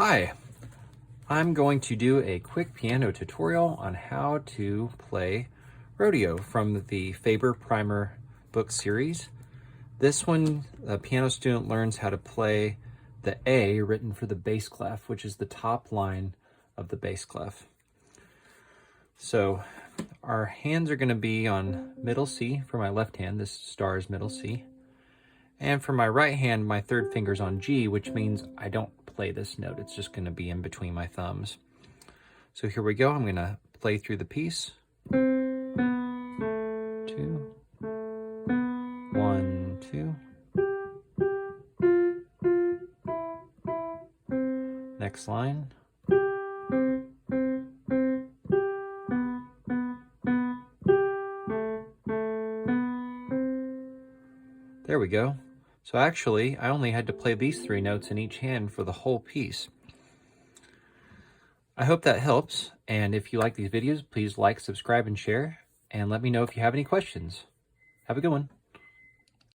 Hi, I'm going to do a quick piano tutorial on how to play Rodeo from the Faber Primer book series. This one, a piano student learns how to play the A written for the bass clef, which is the top line of the bass clef. So our hands are going to be on middle C for my left hand. This star is middle C. And for my right hand, my third finger's on G, which means I don't play this note. It's just going to be in between my thumbs. So here we go. I'm going to play through the piece. 2, 1, 2. Next line. There we go. So actually, I only had to play these 3 notes in each hand for the whole piece. I hope that helps, and if you like these videos, please like, subscribe, and share, and let me know if you have any questions. Have a good one.